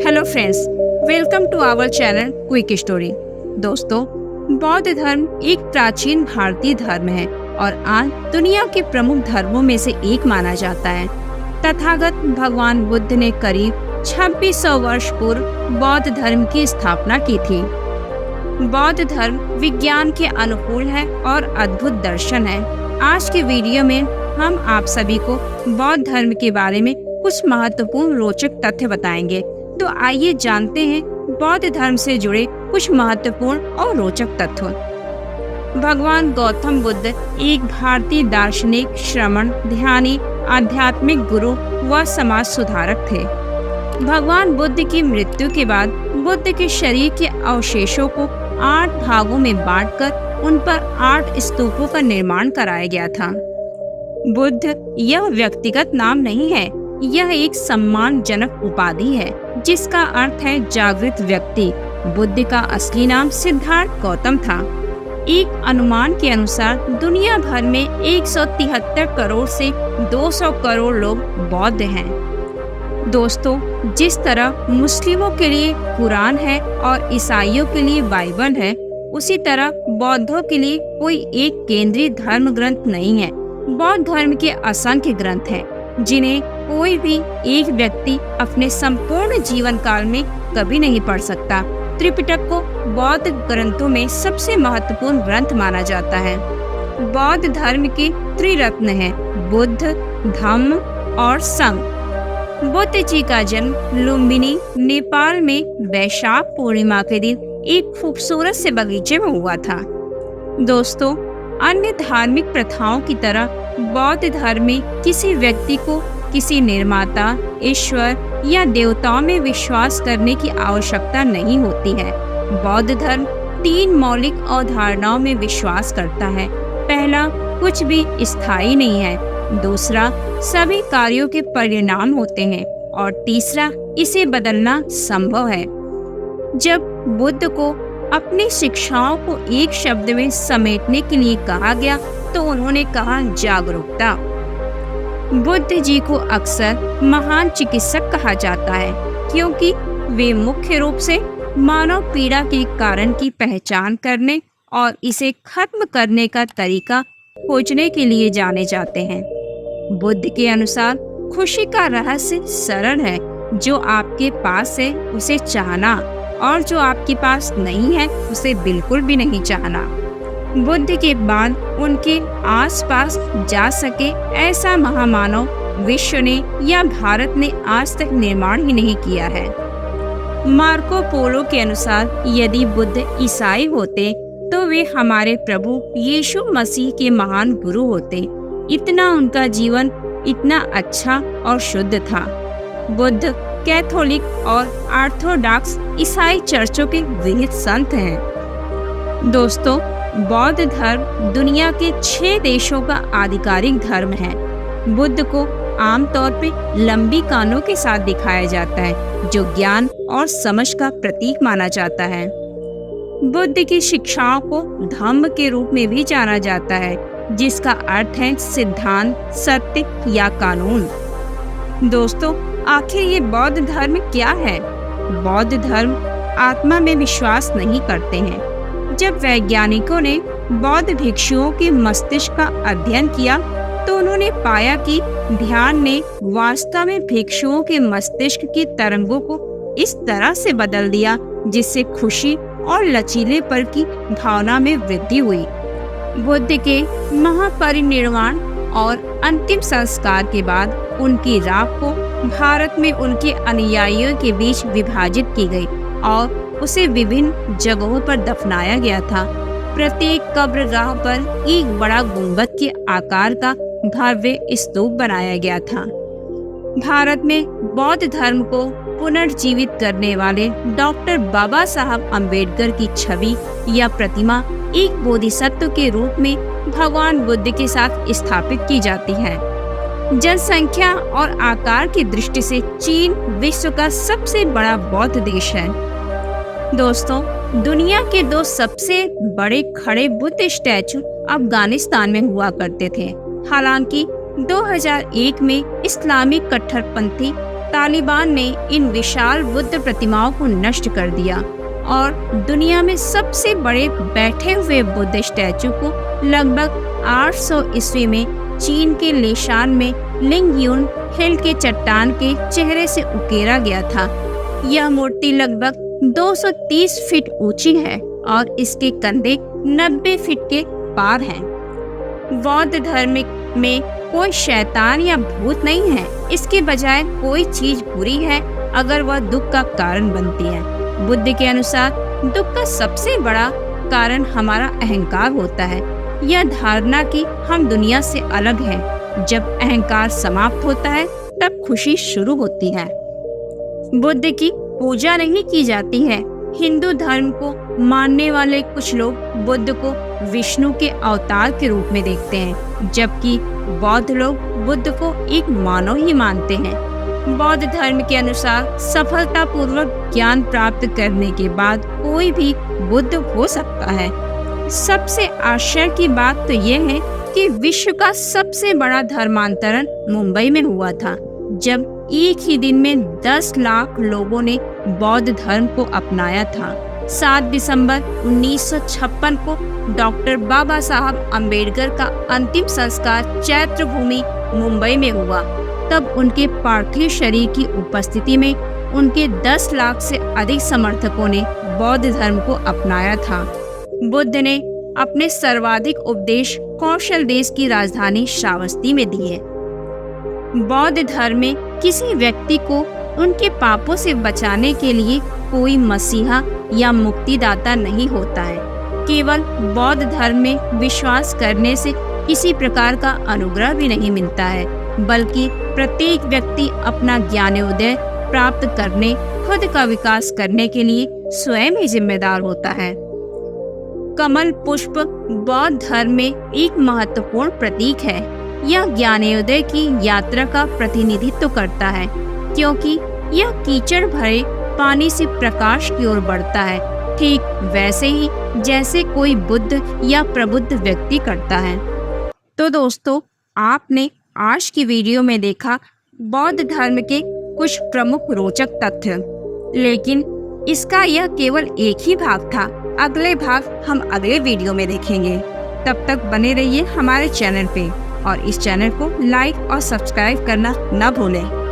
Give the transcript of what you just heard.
Hello friends, welcome to our channel quick story. दोस्तों, बौद्ध धर्म एक प्राचीन भारतीय धर्म है और आज दुनिया के प्रमुख धर्मों में से एक माना जाता है। तथागत भगवान बुद्ध ने करीब 2600 वर्ष पूर्व बौद्ध धर्म की स्थापना की थी। बौद्ध धर्म विज्ञान के अनुकूल है और अद्भुत दर्शन है। आज के वीडियो में हम आप सभी को बौद्ध धर्म के बारे में कुछ महत्वपूर्ण रोचक तथ्य बताएंगे। तो आइए जानते हैं बौद्ध धर्म से जुड़े कुछ महत्वपूर्ण और रोचक तथ्य। भगवान गौतम बुद्ध एक भारतीय दार्शनिक, श्रमण, ध्यानी, आध्यात्मिक गुरु व समाज सुधारक थे। भगवान बुद्ध की मृत्यु के बाद बुद्ध के शरीर के अवशेषों को 8 भागों में बांटकर उन पर 8 स्तूपों का निर्माण कराया गया था। बुद्ध यह व्यक्तिगत नाम नहीं है, यह एक सम्मानजनक उपाधि है जिसका अर्थ है जागृत व्यक्ति। बुद्ध का असली नाम सिद्धार्थ गौतम था। एक अनुमान के अनुसार दुनिया भर में 173 करोड़ से 200 करोड़ लोग बौद्ध हैं। दोस्तों, जिस तरह मुस्लिमों के लिए कुरान है और ईसाइयों के लिए बाइबल है, उसी तरह बौद्धों के लिए कोई एक केंद्रीय धर्म ग्रंथ नहीं है। बौद्ध धर्म के असंख्य ग्रंथ हैं जिन्हें कोई भी एक व्यक्ति अपने संपूर्ण जीवन काल में कभी नहीं पढ़ सकता। त्रिपिटक को बौद्ध ग्रंथों में सबसे महत्वपूर्ण ग्रंथ माना जाता है। बौद्ध धर्म के त्रिरत्न हैं बुद्ध, धम्म और संघ। बुद्ध जी का जन्म लुम्बिनी, नेपाल में वैशाख पूर्णिमा के दिन एक खूबसूरत से बगीचे में हुआ था। दोस्तों, अन्य धार्मिक प्रथाओं की तरह बौद्ध धर्म में किसी व्यक्ति को किसी निर्माता, ईश्वर या देवताओं में विश्वास करने की आवश्यकता नहीं होती है। बौद्ध धर्म 3 मौलिक अवधारणाओं में विश्वास करता है। पहला, कुछ भी स्थायी नहीं है। दूसरा, सभी कार्यों के परिणाम होते हैं। और तीसरा, इसे बदलना संभव है। जब बुद्ध को अपनी शिक्षाओं को एक शब्द में समेटने के लिए कहा गया तो उन्होंने कहा जागरूकता। बुद्ध जी को अक्सर महान चिकित्सक कहा जाता है क्योंकि वे मुख्य रूप से मानव पीड़ा के कारण की पहचान करने और इसे खत्म करने का तरीका खोजने के लिए जाने जाते हैं। बुद्ध के अनुसार खुशी का रहस्य सरल है। जो आपके पास है उसे चाहना और जो आपके पास नहीं है उसे बिल्कुल भी नहीं चाहना। बुद्ध के बाद उनके आसपास जा सके ऐसा महामानव विश्व ने या भारत ने आज तक निर्माण ही नहीं किया है। मार्को पोलो के अनुसार यदि बुद्ध ईसाई होते तो वे हमारे प्रभु यीशु मसीह के महान गुरु होते। इतना उनका जीवन इतना अच्छा और शुद्ध था। बुद्ध कैथोलिक और ऑर्थोडॉक्स ईसाई चर्चों के विहित संत हैं। दोस्तों, बौद्ध धर्म दुनिया के 6 देशों का आधिकारिक धर्म है। बुद्ध को आमतौर पर लंबी कानों के साथ दिखाया जाता है जो ज्ञान और समझ का प्रतीक माना जाता है। बुद्ध की शिक्षाओं को धम्म के रूप में भी जाना जाता है जिसका अर्थ है सिद्धांत, सत्य या कानून। दोस्तों, आखिर ये बौद्ध धर्म क्या है? बौद्ध धर्म आत्मा में विश्वास नहीं करते हैं। जब वैज्ञानिकों ने बौद्ध भिक्षुओं के मस्तिष्क का अध्ययन किया तो उन्होंने पाया कि ध्यान ने वास्तव में भिक्षुओं के मस्तिष्क की तरंगों को इस तरह से बदल दिया जिससे खुशी और लचीलेपन की भावना में वृद्धि हुई। बुद्ध के महापरिनिर्वाण और अंतिम संस्कार के बाद उनकी राख को भारत में उनके अनुयायियों के बीच विभाजित की गई और उसे विभिन्न जगहों पर दफनाया गया था। प्रत्येक कब्रगाह पर एक बड़ा गुंबद के आकार का भव्य स्तूप बनाया गया था। भारत में बौद्ध धर्म को पुनर्जीवित करने वाले डॉक्टर बाबा साहब अम्बेडकर की छवि या प्रतिमा एक बोधिसत्व के रूप में भगवान बुद्ध के साथ स्थापित की जाती है। जनसंख्या और आकार की दृष्टि से चीन विश्व का सबसे बड़ा बौद्ध देश है। दोस्तों, दुनिया के 2 सबसे बड़े खड़े बुद्ध स्टैचू अफगानिस्तान में हुआ करते थे। हालांकि 2001 में इस्लामिक कट्टरपंथी तालिबान ने इन विशाल बुद्ध प्रतिमाओं को नष्ट कर दिया और दुनिया में सबसे बड़े बैठे हुए बुद्ध स्टैचू को लगभग 800 ईस्वी में चीन के लेशान में लिंगयुन हिल के चट्टान के चेहरे से उकेरा गया था। यह मूर्ति लगभग 230 फीट ऊंची है और इसके कंधे 90 फीट के पार हैं। बौद्ध धर्म में कोई शैतान या भूत नहीं है, इसके बजाय कोई चीज बुरी है अगर वह दुख का कारण बनती है। बुद्ध के अनुसार दुख का सबसे बड़ा कारण हमारा अहंकार होता है, यह धारणा कि हम दुनिया से अलग हैं। जब अहंकार समाप्त होता है तब खुशी शुरू होती है। बुद्ध की पूजा नहीं की जाती है। हिंदू धर्म को मानने वाले कुछ लोग बुद्ध को विष्णु के अवतार के रूप में देखते हैं, जबकि बौद्ध लोग बुद्ध को एक मानव ही मानते हैं। बौद्ध धर्म के अनुसार सफलतापूर्वक ज्ञान प्राप्त करने के बाद कोई भी बुद्ध हो सकता है। सबसे आश्चर्य की बात तो यह है कि विश्व का सबसे बड़ा धर्मांतरण मुंबई में हुआ था, जब एक ही दिन में 10 लाख लोगों ने बौद्ध धर्म को अपनाया था। 7 दिसंबर 1956 को डॉक्टर बाबा साहब अम्बेडकर का अंतिम संस्कार चैत्र भूमि मुंबई में हुआ। तब उनके पार्थिव शरीर की उपस्थिति में उनके 10 लाख से अधिक समर्थकों ने बौद्ध धर्म को अपनाया था। बुद्ध ने अपने सर्वाधिक उपदेश कौशल देश की राजधानी श्रावस्ती में दिए। बौद्ध धर्म में किसी व्यक्ति को उनके पापों से बचाने के लिए कोई मसीहा या मुक्तिदाता नहीं होता है। केवल बौद्ध धर्म में विश्वास करने से किसी प्रकार का अनुग्रह भी नहीं मिलता है, बल्कि प्रत्येक व्यक्ति अपना ज्ञानोदय प्राप्त करने, खुद का विकास करने के लिए स्वयं ही जिम्मेदार होता है। कमल पुष्प बौद्ध धर्म में एक महत्वपूर्ण प्रतीक है। यह ज्ञानोदय की यात्रा का प्रतिनिधित्व करता है, क्योंकि यह कीचड़ भरे पानी से प्रकाश की ओर बढ़ता है, ठीक वैसे ही जैसे कोई बुद्ध या प्रबुद्ध व्यक्ति करता है। तो दोस्तों, आपने आज की वीडियो में देखा बौद्ध धर्म के कुछ प्रमुख रोचक तथ्य, लेकिन इसका यह केवल एक ही भाग था। अगले भाग हम अगले वीडियो में देखेंगे। तब तक बने रहिए हमारे चैनल पे और इस चैनल को लाइक और सब्सक्राइब करना न भूलें।